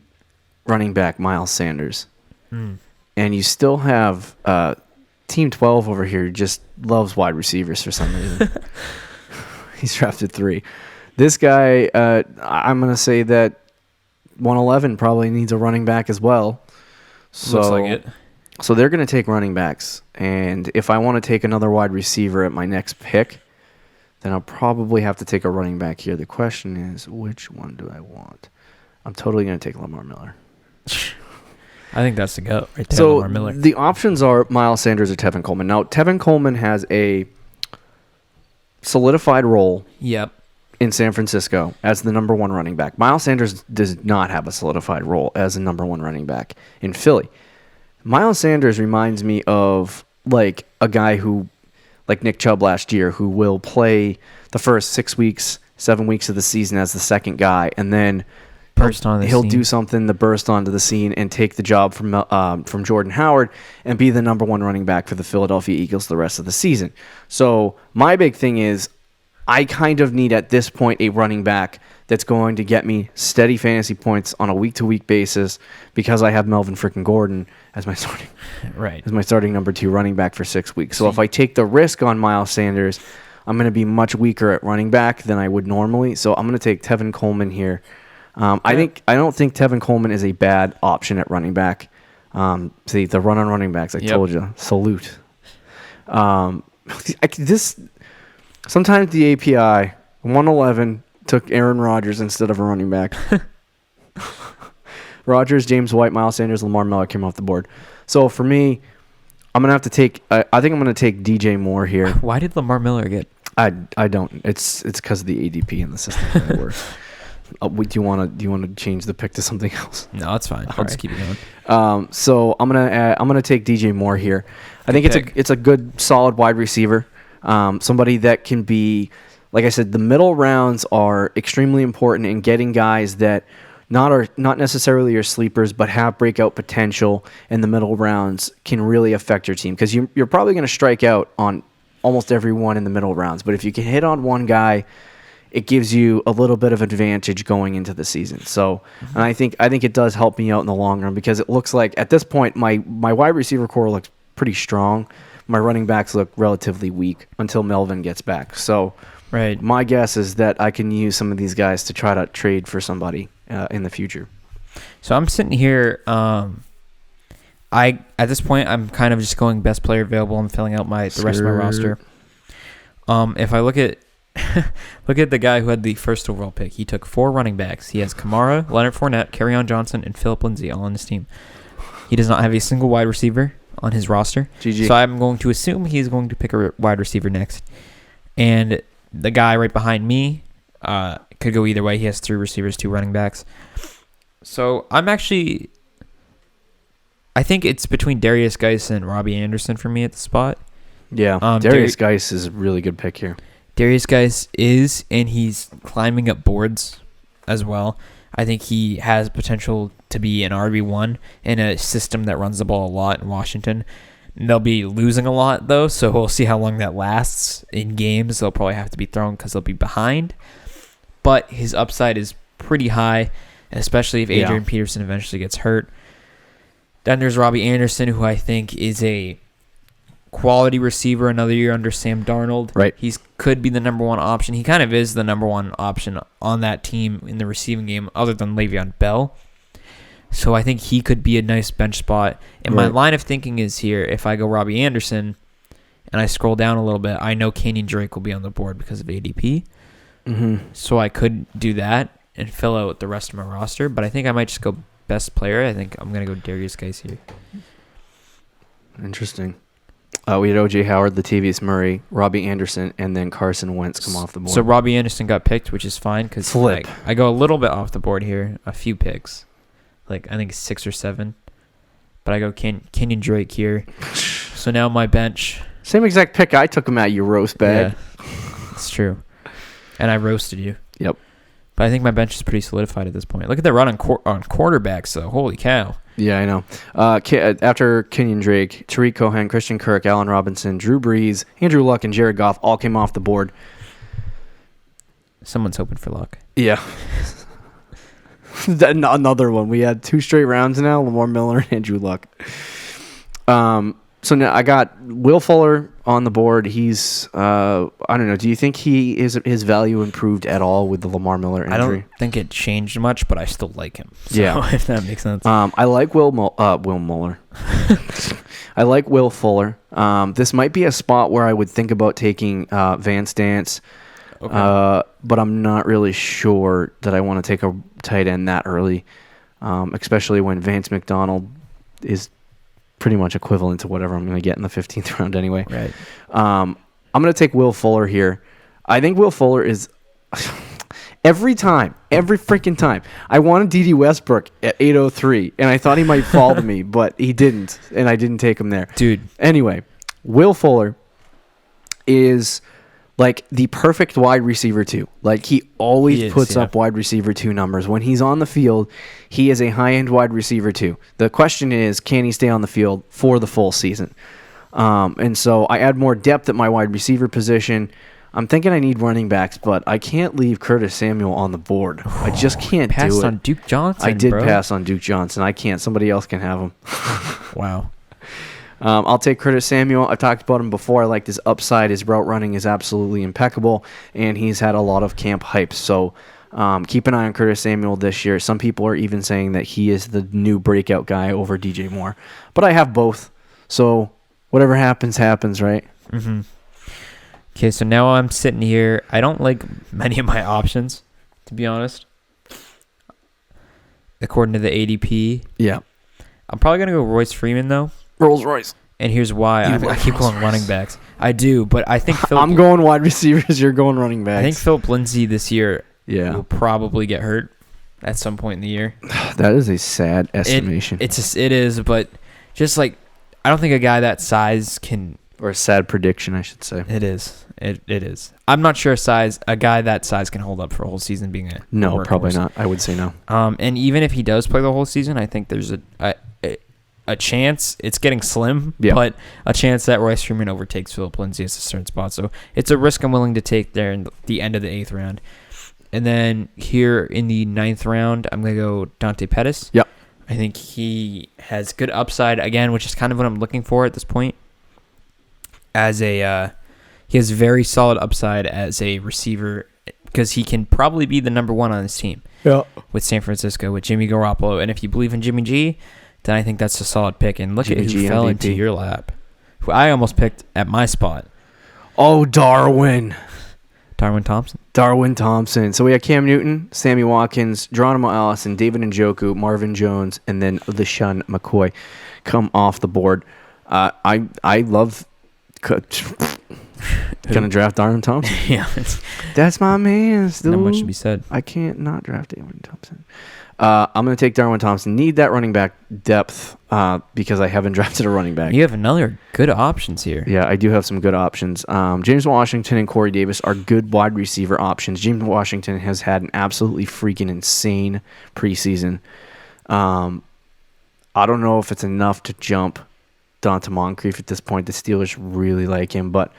[SPEAKER 2] running back Miles Sanders. And you still have Team 12 over here who just loves wide receivers for some reason. He's drafted 3. This guy, I'm going to say that 111 probably needs a running back as well. So,
[SPEAKER 3] looks like it.
[SPEAKER 2] So they're going to take running backs. And if I want to take another wide receiver at my next pick, then I'll probably have to take a running back here. The question is, which one do I want? I'm totally going to take Lamar Miller.
[SPEAKER 3] I think that's the go right there,
[SPEAKER 2] So
[SPEAKER 3] Lamar Miller.
[SPEAKER 2] the options are Miles Sanders or Tevin Coleman. Now, Tevin Coleman has a solidified role
[SPEAKER 3] Yep.
[SPEAKER 2] in San Francisco as the number 1 running back. Miles Sanders does not have a solidified role as a number 1 running back in Philly. Miles Sanders reminds me of like a guy who, like Nick Chubb last year, who will play the first 6 weeks, 7 weeks of the season as the second guy, and then
[SPEAKER 3] burst on the
[SPEAKER 2] he'll
[SPEAKER 3] scene.
[SPEAKER 2] do something to burst onto the scene and take the job from Jordan Howard and be the number one running back for the Philadelphia Eagles the rest of the season. So my big thing is I kind of need at this point a running back that's going to get me steady fantasy points on a week-to-week basis because I have Melvin frickin' Gordon as my starting number 2 running back for 6 weeks. So if I take the risk on Miles Sanders, I'm going to be much weaker at running back than I would normally. So I'm going to take Tevin Coleman here. I don't think Tevin Coleman is a bad option at running back. See, the run on running backs, I told you, salute. Sometimes the API 111 took Aaron Rodgers instead of a running back. Rodgers, James White, Miles Sanders, Lamar Miller came off the board. So for me, I'm gonna have to take. I think I'm gonna take DJ Moore here.
[SPEAKER 3] Why did Lamar Miller get?
[SPEAKER 2] I don't. It's because of the ADP in the system that works. Do you want to change the pick to something else?
[SPEAKER 3] No, it's fine. I'll just keep it going.
[SPEAKER 2] So I'm gonna take DJ Moore here. I think it's a good solid wide receiver. Somebody that can be, like I said, the middle rounds are extremely important in getting guys that not necessarily your sleepers, but have breakout potential in the middle rounds can really affect your team because you're probably going to strike out on almost everyone in the middle rounds. But if you can hit on one guy, it gives you a little bit of advantage going into the season. So, and I think it does help me out in the long run because it looks like at this point my wide receiver core looks pretty strong. My running backs look relatively weak until Melvin gets back. So,
[SPEAKER 3] right.
[SPEAKER 2] My guess is that I can use some of these guys to try to trade for somebody in the future.
[SPEAKER 3] So I'm sitting here. At this point, I'm kind of just going best player available. I'm filling out the rest of my roster. If I look at the guy who had the first overall pick, he took 4 running backs. He has Kamara, Leonard Fournette, Kerryon Johnson, and Phillip Lindsay all on his team. He does not have a single wide receiver on his roster.
[SPEAKER 2] GG.
[SPEAKER 3] So I'm going to assume he's going to pick a wide receiver next. And the guy right behind me could go either way. He has 3 receivers, 2 running backs. So I think it's between Darius Geis and Robbie Anderson for me at the spot.
[SPEAKER 2] Yeah, Darius Geis is a really good pick here.
[SPEAKER 3] Darius Geis is, and he's climbing up boards as well. I think he has potential to be an RB1 in a system that runs the ball a lot in Washington. They'll be losing a lot, though, so we'll see how long that lasts. In games, they'll probably have to be thrown because they'll be behind. But his upside is pretty high, especially if Adrian Peterson eventually gets hurt. Then there's Robbie Anderson, who I think is a quality receiver another year under Sam Darnold.
[SPEAKER 2] Right.
[SPEAKER 3] He could be the number 1 option. He kind of is the number 1 option on that team in the receiving game other than Le'Veon Bell. So I think he could be a nice bench spot. And my line of thinking is here, if I go Robbie Anderson and I scroll down a little bit, I know Kenyon Drake will be on the board because of ADP.
[SPEAKER 2] Mm-hmm.
[SPEAKER 3] So I could do that and fill out the rest of my roster. But I think I might just go best player. I think I'm going to go Darius Geis here.
[SPEAKER 2] Interesting. We had O.J. Howard, Latavius Murray, Robbie Anderson, and then Carson Wentz come off the board.
[SPEAKER 3] So Robbie Anderson got picked, which is fine because I go a little bit off the board here, a few picks, like I think 6 or 7. But I go Kenyon Drake here. So now my bench.
[SPEAKER 2] Same exact pick I took him at, you roast bag.
[SPEAKER 3] Yeah, it's true. And I roasted you.
[SPEAKER 2] Yep.
[SPEAKER 3] But I think my bench is pretty solidified at this point. Look at the run on quarterbacks, though. Holy cow.
[SPEAKER 2] Yeah, I know. After Kenyon Drake, Tariq Cohen, Christian Kirk, Allen Robinson, Drew Brees, Andrew Luck, and Jared Goff all came off the board.
[SPEAKER 3] Someone's hoping for luck.
[SPEAKER 2] Yeah. Another one. We had 2 straight rounds now, Lamar Miller and Andrew Luck. So now I got Will Fuller on the board. He's, I don't know. Do you think his value improved at all with the Lamar Miller injury?
[SPEAKER 3] I don't think it changed much, but I still like him. So,
[SPEAKER 2] yeah,
[SPEAKER 3] if that makes sense.
[SPEAKER 2] I like Will Muller. I like Will Fuller. This might be a spot where I would think about taking Vance Dance, but I'm not really sure that I want to take a tight end that early, especially when Vance McDonald is pretty much equivalent to whatever I'm going to get in the 15th round anyway.
[SPEAKER 3] Right.
[SPEAKER 2] I'm going to take Will Fuller here. I think Will Fuller is every freaking time. I wanted D.D. Westbrook at 803, and I thought he might fall to me, but he didn't, and I didn't take him there.
[SPEAKER 3] Dude.
[SPEAKER 2] Anyway, Will Fuller is like the perfect wide receiver 2. Like he always
[SPEAKER 3] He is,
[SPEAKER 2] puts
[SPEAKER 3] yeah.
[SPEAKER 2] up wide receiver 2 numbers. When he's on the field, he is a high-end wide receiver 2. The question is, can he stay on the field for the full season? And so I add more depth at my wide receiver position. I'm thinking I need running backs, but I can't leave Curtis Samuel on the board. I just can't do
[SPEAKER 3] Passed
[SPEAKER 2] it.
[SPEAKER 3] on Duke Johnson.
[SPEAKER 2] I did
[SPEAKER 3] bro.
[SPEAKER 2] pass on Duke Johnson. I can't. Somebody else can have him.
[SPEAKER 3] Wow.
[SPEAKER 2] I'll take Curtis Samuel. I've talked about him before. I like his upside. His route running is absolutely impeccable, and he's had a lot of camp hype. So keep an eye on Curtis Samuel this year. Some people are even saying that he is the new breakout guy over DJ Moore. But I have both. So whatever happens, happens, right?
[SPEAKER 3] Mm-hmm. Okay, so now I'm sitting here. I don't like many of my options, to be honest. According to the ADP,
[SPEAKER 2] Yeah.
[SPEAKER 3] I'm probably going to go Royce Freeman, though.
[SPEAKER 2] Rolls Royce.
[SPEAKER 3] And here's why. I keep going running backs. I do, but I think
[SPEAKER 2] I'm going wide receivers. You're going running backs.
[SPEAKER 3] I think Philip Lindsay this year
[SPEAKER 2] Yeah.
[SPEAKER 3] will probably get hurt at some point in the year.
[SPEAKER 2] That is a sad estimation.
[SPEAKER 3] It is, but just like I don't think a guy that size can.
[SPEAKER 2] Or a sad prediction, I should say.
[SPEAKER 3] It is. It is. I'm not sure a guy that size can hold up for a whole season being a
[SPEAKER 2] No,
[SPEAKER 3] workhorse.
[SPEAKER 2] probably not. I would say no.
[SPEAKER 3] And even if he does play the whole season, I think there's a chance. It's getting slim,
[SPEAKER 2] Yeah.
[SPEAKER 3] but a chance that Royce Freeman overtakes Philip Lindsay at a certain spot. So it's a risk I'm willing to take there in the end of the 8th round. And then here in the 9th round, I'm going to go Dante Pettis.
[SPEAKER 2] Yep.
[SPEAKER 3] I think he has good upside, again, which is kind of what I'm looking for at this point. He has very solid upside as a receiver because he can probably be the number 1 on his team.
[SPEAKER 2] Yeah.
[SPEAKER 3] With San Francisco, with Jimmy Garoppolo. And if you believe in Jimmy G, then I think that's a solid pick. And look
[SPEAKER 2] Jimmy
[SPEAKER 3] at who
[SPEAKER 2] G
[SPEAKER 3] fell
[SPEAKER 2] MVP.
[SPEAKER 3] into your lap. Who I almost picked at my spot.
[SPEAKER 2] Oh, Darwin Thompson. So we have Cam Newton, Sammy Watkins, Geronimo Allison, David Njoku, Marvin Jones, and then LeSean McCoy come off the board. I love gonna draft Darwin Thompson.
[SPEAKER 3] Yeah.
[SPEAKER 2] That's my man, dude.
[SPEAKER 3] Not much to be said.
[SPEAKER 2] I can't not draft Darwin Thompson. I'm going to take Darwin Thompson. Need that running back depth because I haven't drafted a running back.
[SPEAKER 3] You have another good options here.
[SPEAKER 2] Yeah, I do have some good options. James Washington and Corey Davis are good wide receiver options. James Washington has had an absolutely freaking insane preseason. I don't know if it's enough to jump Donta Moncrief at this point. The Steelers really like him, but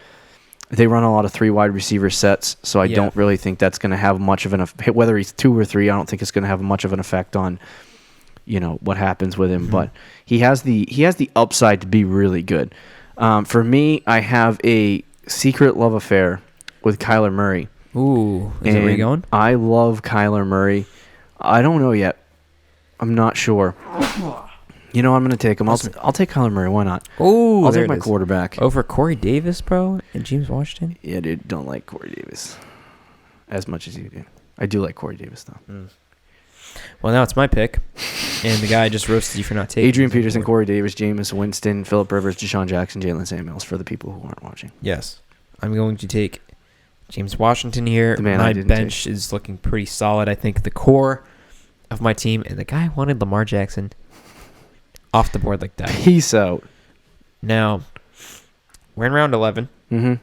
[SPEAKER 2] they run a lot of 3 wide receiver sets, so I don't really think that's going to have much of an effect. Whether he's 2 or 3, I don't think it's going to have much of an effect on, what happens with him. Mm-hmm. But he has the upside to be really good. For me, I have a secret love affair with Kyler Murray.
[SPEAKER 3] Ooh, is that where you're going?
[SPEAKER 2] I love Kyler Murray. I don't know yet. I'm not sure. I'm going to take him. I'll take Kyler Murray. Why not?
[SPEAKER 3] Oh,
[SPEAKER 2] I'll take my quarterback.
[SPEAKER 3] Over Corey Davis, bro, and James Washington?
[SPEAKER 2] Yeah, dude, don't like Corey Davis as much as you do. I do like Corey Davis, though.
[SPEAKER 3] Mm. Well, now it's my pick, and the guy I just roasted you for not taking
[SPEAKER 2] Adrian Peterson, Corey Davis, Jameis Winston, Phillip Rivers, Deshaun Jackson, Jalen Samuels for the people who aren't watching.
[SPEAKER 3] Yes. I'm going to take James Washington here.
[SPEAKER 2] The man
[SPEAKER 3] my
[SPEAKER 2] I didn't
[SPEAKER 3] bench
[SPEAKER 2] take.
[SPEAKER 3] is looking pretty solid. I think the core of my team, and the guy wanted Lamar Jackson off the board like that.
[SPEAKER 2] Peace out.
[SPEAKER 3] Now, we're in round 11.
[SPEAKER 2] Mm-hmm.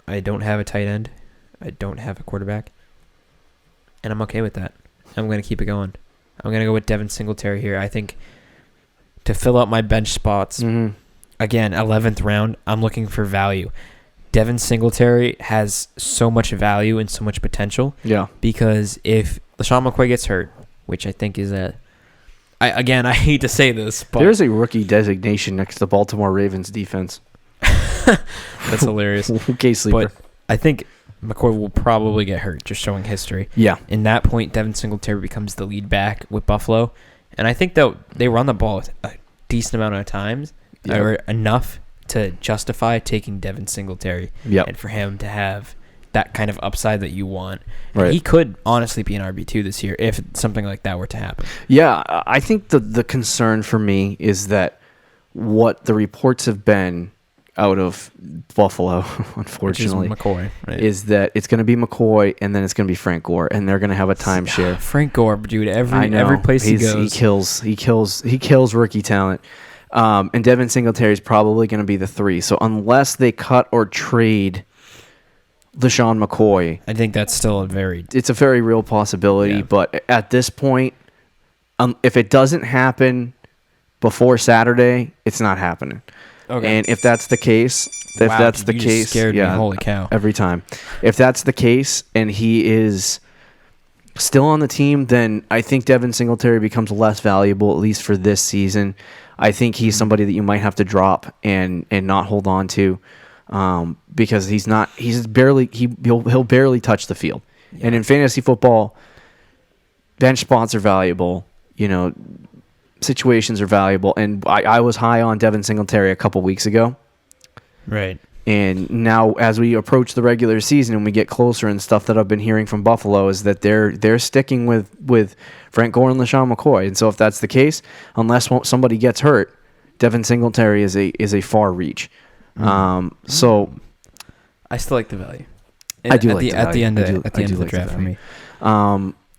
[SPEAKER 3] I don't have a tight end. I don't have a quarterback. And I'm okay with that. I'm going to keep it going. I'm going to go with Devin Singletary here. I think to fill out my bench spots, again, 11th round, I'm looking for value. Devin Singletary has so much value and so much potential.
[SPEAKER 2] Yeah.
[SPEAKER 3] Because if LeSean McCoy gets hurt, which I think is I hate to say this, but
[SPEAKER 2] there's a rookie designation next to the Baltimore Ravens defense.
[SPEAKER 3] that's hilarious.
[SPEAKER 2] Okay, sleeper.
[SPEAKER 3] But I think McCoy will probably get hurt, just showing history.
[SPEAKER 2] Yeah.
[SPEAKER 3] In that point, Devin Singletary becomes the lead back with Buffalo. And I think they run the ball a decent amount of times, or enough to justify taking Devin Singletary.
[SPEAKER 2] Yep.
[SPEAKER 3] And for him to have that kind of upside that you want.
[SPEAKER 2] Right.
[SPEAKER 3] He could honestly be an RB2 this year if something like that were to happen.
[SPEAKER 2] Yeah, I think the concern for me is that what the reports have been out of Buffalo, unfortunately,
[SPEAKER 3] Which is McCoy, right?
[SPEAKER 2] is that it's going to be McCoy and then it's going to be Frank Gore, and they're going to have a timeshare.
[SPEAKER 3] Frank Gore, dude,
[SPEAKER 2] I know.
[SPEAKER 3] every place he goes.
[SPEAKER 2] He kills rookie talent. And Devin Singletary is probably going to be the 3. So unless they cut or trade LaShawn McCoy.
[SPEAKER 3] I think that's still
[SPEAKER 2] It's a very real possibility,
[SPEAKER 3] Yeah.
[SPEAKER 2] but at this point, if it doesn't happen before Saturday, it's not happening.
[SPEAKER 3] Okay.
[SPEAKER 2] And if that's the case,
[SPEAKER 3] You just scared me. Holy cow.
[SPEAKER 2] every time. If that's the case and he is still on the team, then I think Devin Singletary becomes less valuable, at least for this season. I think he's somebody that you might have to drop and not hold on to, because he'll barely touch the field. Yeah. And in fantasy football, bench spots are valuable. Situations are valuable. And I was high on Devin Singletary a couple weeks ago.
[SPEAKER 3] Right.
[SPEAKER 2] And now, as we approach the regular season and we get closer, and stuff that I've been hearing from Buffalo is that they're sticking with Frank Gore and LaShawn McCoy. And so, if that's the case, unless somebody gets hurt, Devin Singletary is a far reach. So,
[SPEAKER 3] I still like the value.
[SPEAKER 2] I do like the value.
[SPEAKER 3] At the end of the draft for me.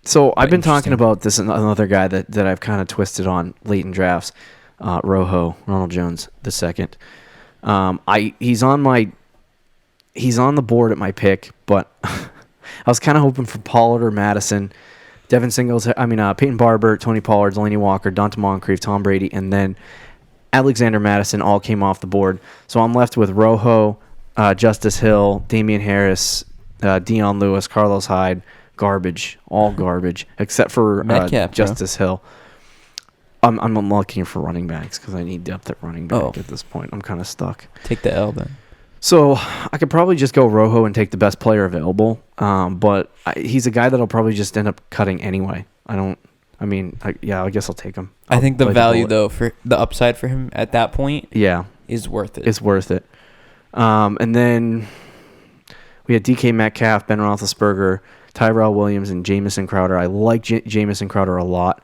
[SPEAKER 2] So I've been talking about this another guy that I've kind of twisted on late in drafts, Ronald Jones II. He's on the board at my pick, but I was kind of hoping for Pollard or Madison, Devin Singletary, Peyton Barber, Tony Pollard, Delaney Walker, Donta Moncrief, Tom Brady, and then Alexander Madison all came off the board. So I'm left with Rojo, Justice Hill, Damian Harris, Deion Lewis, Carlos Hyde. All garbage, except for
[SPEAKER 3] Metcalf,
[SPEAKER 2] Justice Hill. I'm looking for running backs because I need depth at running back at this point. I'm kind of stuck.
[SPEAKER 3] Take the L then.
[SPEAKER 2] So I could probably just go Rojo and take the best player available, but he's a guy that I'll probably just end up cutting anyway. I guess I'll take him.
[SPEAKER 3] I think the value, though, for the upside for him at that point is worth it.
[SPEAKER 2] It's worth it. And then we had DK Metcalf, Ben Roethlisberger, Tyrell Williams, and Jamison Crowder. I like Jamison Crowder a lot.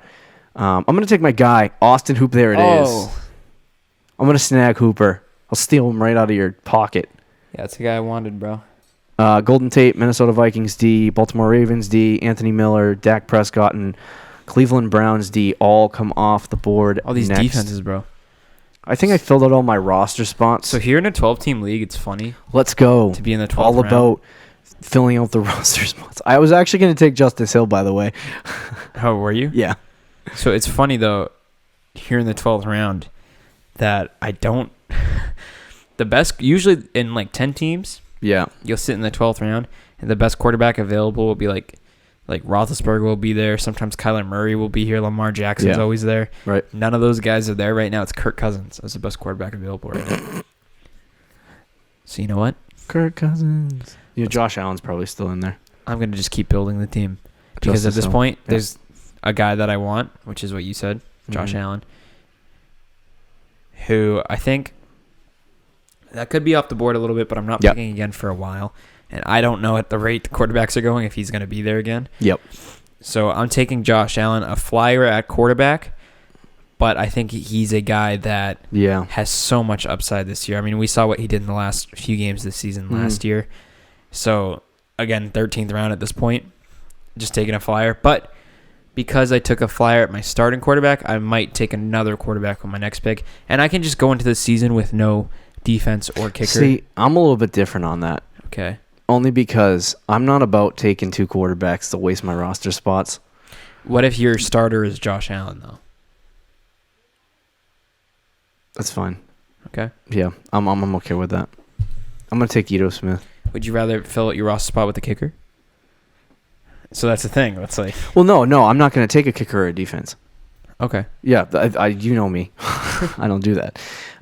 [SPEAKER 2] I'm going to take my guy, Austin Hooper. There it is. I'm going to snag Hooper. I'll steal him right out of your pocket.
[SPEAKER 3] Yeah, that's the guy I wanted, bro.
[SPEAKER 2] Golden Tate, Minnesota Vikings D, Baltimore Ravens D, Anthony Miller, Dak Prescott, and Cleveland Browns D all come off the board.
[SPEAKER 3] All these
[SPEAKER 2] next.
[SPEAKER 3] defenses, bro.
[SPEAKER 2] I think I filled out all my roster spots.
[SPEAKER 3] So here in a 12-team league, it's funny.
[SPEAKER 2] Let's go.
[SPEAKER 3] To be in the 12th
[SPEAKER 2] all
[SPEAKER 3] round.
[SPEAKER 2] About filling out the roster spots. I was actually going to take Justice Hill, by the way.
[SPEAKER 3] How were you?
[SPEAKER 2] Yeah.
[SPEAKER 3] So it's funny, though, here in the 12th round, that I don't... the best... Usually in, 10 teams, you'll sit in the 12th round, and the best quarterback available will be, like Roethlisberger will be there. Sometimes Kyler Murray will be here. Lamar Jackson's always there.
[SPEAKER 2] Right.
[SPEAKER 3] None of those guys are there right now. It's Kirk Cousins as the best quarterback available right now. So you know what?
[SPEAKER 2] Kirk Cousins. Josh Allen's probably still in there.
[SPEAKER 3] I'm going to just keep building the team. Because at this point, there's a guy that I want, which is what you said, Josh Allen, who I think that could be off the board a little bit, but I'm not picking again for a while. And I don't know at the rate the quarterbacks are going if he's going to be there again.
[SPEAKER 2] Yep.
[SPEAKER 3] So I'm taking Josh Allen, a flyer at quarterback, but I think he's a guy that has so much upside this year. I mean, we saw what he did in the last few games this season last year. So, again, 13th round at this point, just taking a flyer. But because I took a flyer at my starting quarterback, I might take another quarterback with my next pick. And I can just go into the season with no defense or kicker.
[SPEAKER 2] See, I'm a little bit different on that.
[SPEAKER 3] Okay.
[SPEAKER 2] Only because I'm not about taking two quarterbacks to waste my roster spots.
[SPEAKER 3] What if your starter is Josh Allen, though?
[SPEAKER 2] That's fine.
[SPEAKER 3] Okay.
[SPEAKER 2] Yeah, I'm okay with that. I'm going to take Ito Smith.
[SPEAKER 3] Would you rather fill out your roster spot with a kicker? So that's the thing. Let's say.
[SPEAKER 2] Well, no, I'm not going to take a kicker or a defense.
[SPEAKER 3] Okay.
[SPEAKER 2] Yeah, you know me. I don't do that.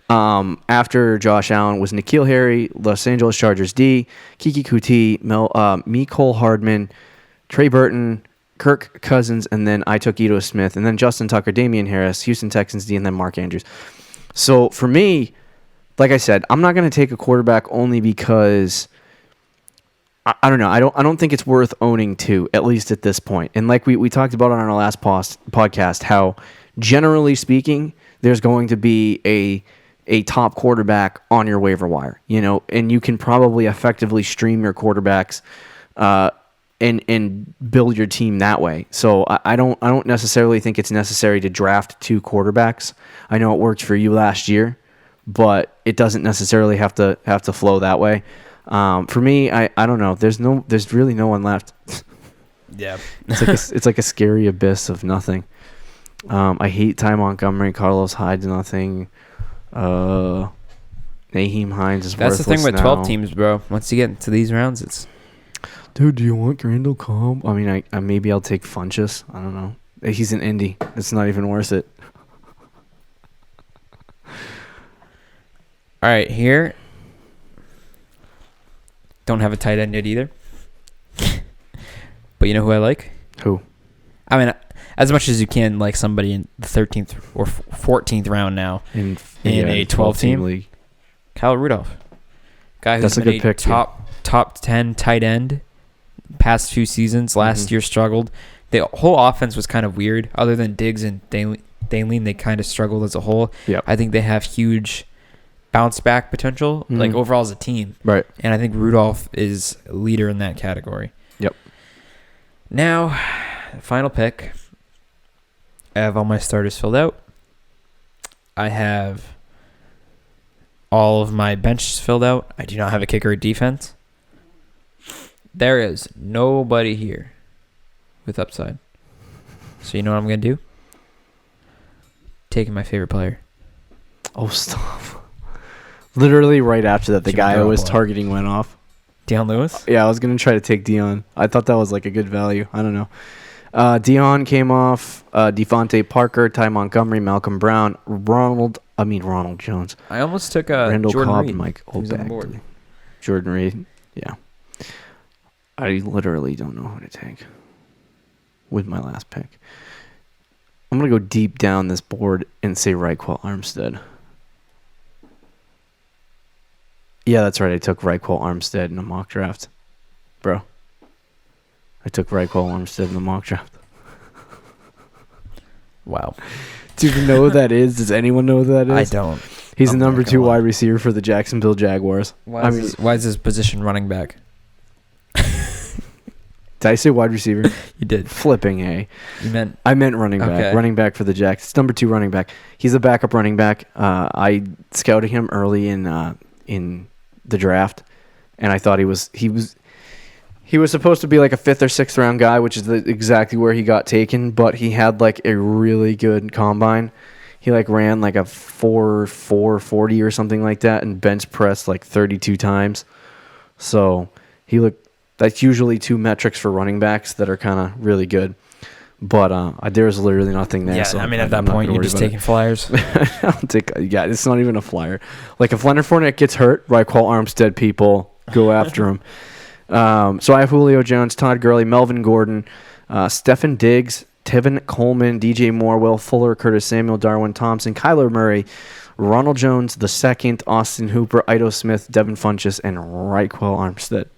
[SPEAKER 2] After Josh Allen was N'Keal Harry, Los Angeles Chargers D, Kiki Kuti, Mecole Hardman, Trey Burton, Kirk Cousins, and then I took Ito Smith, and then Justin Tucker, Damian Harris, Houston Texans D, and then Mark Andrews. So for me, like I said, I'm not going to take a quarterback only because I don't know. I don't think it's worth owning two, at least at this point. And like we talked about on our last podcast, how generally speaking, there's going to be a top quarterback on your waiver wire, and you can probably effectively stream your quarterbacks and build your team that way. So I don't necessarily think it's necessary to draft two quarterbacks. I know it worked for you last year, but it doesn't necessarily have to flow that way. For me, I don't know. There's really no one left.
[SPEAKER 3] Yeah.
[SPEAKER 2] It's like a scary abyss of nothing. I hate Ty Montgomery. Carlos Hyde's nothing. Naheem Hines is
[SPEAKER 3] That's
[SPEAKER 2] worthless
[SPEAKER 3] the thing with
[SPEAKER 2] now.
[SPEAKER 3] 12 teams, bro. Once you get into these rounds, it's...
[SPEAKER 2] Dude, do you want Randall Cobb? I mean, I maybe I'll take Funchess. I don't know. He's an Indy. It's not even worth it.
[SPEAKER 3] All right, here. Don't have a tight end yet either. But you know who I like?
[SPEAKER 2] Who?
[SPEAKER 3] I mean, as much as you can like somebody in the 13th or 14th round now in a 12-team
[SPEAKER 2] league.
[SPEAKER 3] Kyle Rudolph. Guy who's
[SPEAKER 2] That's a
[SPEAKER 3] been
[SPEAKER 2] good pick, too.
[SPEAKER 3] top 10 tight end past 2 seasons. Last year struggled. The whole offense was kind of weird. Other than Diggs and Daleen, they kind of struggled as a whole.
[SPEAKER 2] Yep.
[SPEAKER 3] I think they have huge bounce back potential, like overall as a team.
[SPEAKER 2] Right.
[SPEAKER 3] And I think Rudolph is a leader in that category.
[SPEAKER 2] Yep.
[SPEAKER 3] Now, final pick. I have all my starters filled out. I have all of my benches filled out. I do not have a kicker or defense. There is nobody here with upside. So you know what I'm going to do? Taking my favorite player.
[SPEAKER 2] Oh, stop. Literally right after that, the
[SPEAKER 3] Jimmy
[SPEAKER 2] guy I was
[SPEAKER 3] Garoppolo.
[SPEAKER 2] targeting went off.
[SPEAKER 3] Deion Lewis?
[SPEAKER 2] Yeah, I was going to try to take Dion. I thought that was like a good value. I don't know. Dion came off. Devontae Parker, Ty Montgomery, Malcolm Brown, Ronald Jones.
[SPEAKER 3] I almost took
[SPEAKER 2] Randall
[SPEAKER 3] Jordan
[SPEAKER 2] Cobb,
[SPEAKER 3] Reed.
[SPEAKER 2] Mike
[SPEAKER 3] He's on the board.
[SPEAKER 2] Oldback. Jordan Reed. Yeah. I literally don't know who to take with my last pick. I'm going to go deep down this board and say Raquel Armstead. Yeah, that's right. I took Raquel Armstead in a mock draft. Bro. I took Raquel Armstead in the mock draft.
[SPEAKER 3] Wow.
[SPEAKER 2] Do you know who that is? Does anyone know who that is?
[SPEAKER 3] I don't.
[SPEAKER 2] He's the
[SPEAKER 3] I'm
[SPEAKER 2] number
[SPEAKER 3] not
[SPEAKER 2] 2
[SPEAKER 3] gonna lie.
[SPEAKER 2] wide receiver for the Jacksonville Jaguars.
[SPEAKER 3] Why is his position running back?
[SPEAKER 2] Did I say wide receiver?
[SPEAKER 3] You did.
[SPEAKER 2] Flipping A.
[SPEAKER 3] You meant...
[SPEAKER 2] I meant running back.
[SPEAKER 3] Okay.
[SPEAKER 2] Running back for the Jacks. It's number 2 running back. He's a backup running back. I scouted him early in the draft, and I thought he was supposed to be like a 5th or 6th round guy, which is exactly where he got taken. But he had like a really good combine. He like ran like a 4.40 or something like that, and bench pressed like 32 times. So he looked. That's usually 2 metrics for running backs that are kind of really good. But there's literally nothing there.
[SPEAKER 3] Yeah,
[SPEAKER 2] so
[SPEAKER 3] I mean, at
[SPEAKER 2] I'm
[SPEAKER 3] that
[SPEAKER 2] not
[SPEAKER 3] point,
[SPEAKER 2] gonna
[SPEAKER 3] you're
[SPEAKER 2] worry
[SPEAKER 3] just
[SPEAKER 2] about
[SPEAKER 3] taking flyers.
[SPEAKER 2] it's not even a flyer. Like, if Leonard Fournette gets hurt, Raquel Armstead people go after him. So I have Julio Jones, Todd Gurley, Melvin Gordon, Stephen Diggs, Tevin Coleman, DJ Moore, Will Fuller, Curtis Samuel, Darwin Thompson, Kyler Murray, Ronald Jones II, Austin Hooper, Ito Smith, Devin Funchess, and Raquel Armstead.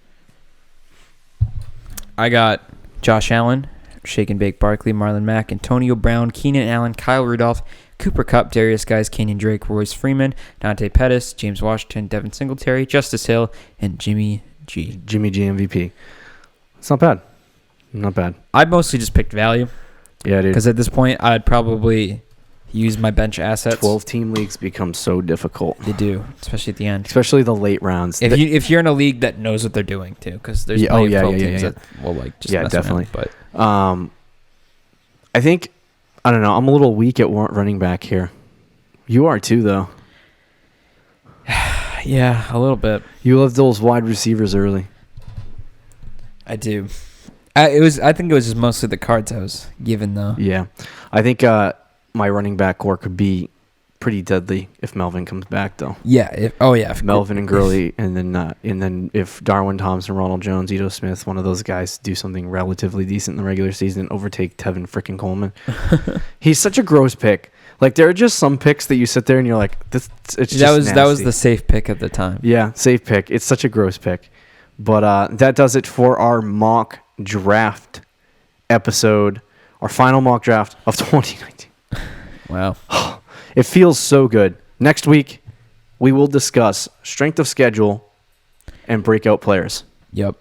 [SPEAKER 3] I got Josh Allen, Shake and Bake Barkley, Marlon Mack, Antonio Brown, Keenan Allen, Kyle Rudolph, Cooper Kupp, Darius Guice, Kenyon Drake, Royce Freeman, Dante Pettis, James Washington, Devin Singletary, Justice Hill, and Jimmy G.
[SPEAKER 2] Jimmy G MVP. It's not bad. Not bad.
[SPEAKER 3] I mostly just picked value
[SPEAKER 2] Yeah, dude.
[SPEAKER 3] because at this point, I'd probably use my bench assets.
[SPEAKER 2] 12-team leagues become so difficult.
[SPEAKER 3] They do, especially at the end.
[SPEAKER 2] Especially the late rounds.
[SPEAKER 3] If you're in a league that knows what they're doing too, because there's plenty of 12 teams that will like just mess
[SPEAKER 2] definitely.
[SPEAKER 3] around, but
[SPEAKER 2] I think, I don't know, I'm a little weak at running back here. You are too, though.
[SPEAKER 3] yeah, a little bit.
[SPEAKER 2] You love those wide receivers early.
[SPEAKER 3] I do. I think it was just mostly the cards I was given though.
[SPEAKER 2] Yeah. I think my running back core could be pretty deadly if Melvin comes back, though.
[SPEAKER 3] Yeah. If
[SPEAKER 2] Melvin and Gurley, and then if Darwin Thompson, Ronald Jones, Ito Smith, one of those guys do something relatively decent in the regular season, overtake Tevin freaking Coleman. He's such a gross pick. Like, there are just some picks that you sit there and you're like, this. It's just
[SPEAKER 3] that was
[SPEAKER 2] nasty.
[SPEAKER 3] the safe pick at the time.
[SPEAKER 2] Yeah, safe pick. It's such a gross pick. But that does it for our mock draft episode, our final mock draft of 2019.
[SPEAKER 3] Wow.
[SPEAKER 2] It feels so good. Next week, we will discuss strength of schedule and breakout players.
[SPEAKER 3] Yep.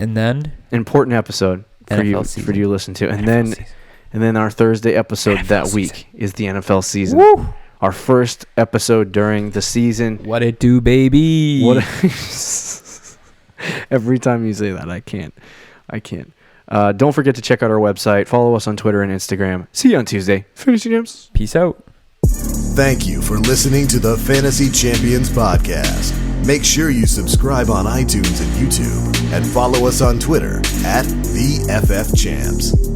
[SPEAKER 3] And then
[SPEAKER 2] Important episode for
[SPEAKER 3] NFL
[SPEAKER 2] you
[SPEAKER 3] season.
[SPEAKER 2] to listen to. And
[SPEAKER 3] NFL season.
[SPEAKER 2] then our Thursday episode
[SPEAKER 3] NFL
[SPEAKER 2] that
[SPEAKER 3] season.
[SPEAKER 2] week is the NFL season.
[SPEAKER 3] Woo!
[SPEAKER 2] Our first episode during the season.
[SPEAKER 3] What it do, baby?
[SPEAKER 2] What Every time you say that, I can't. Don't forget to check out our website. Follow us on Twitter and Instagram. See you on Tuesday. Fantasy Champs.
[SPEAKER 3] Peace out.
[SPEAKER 1] Thank you for listening to the Fantasy Champions Podcast. Make sure you subscribe on iTunes and YouTube and follow us on Twitter @TheFFChamps.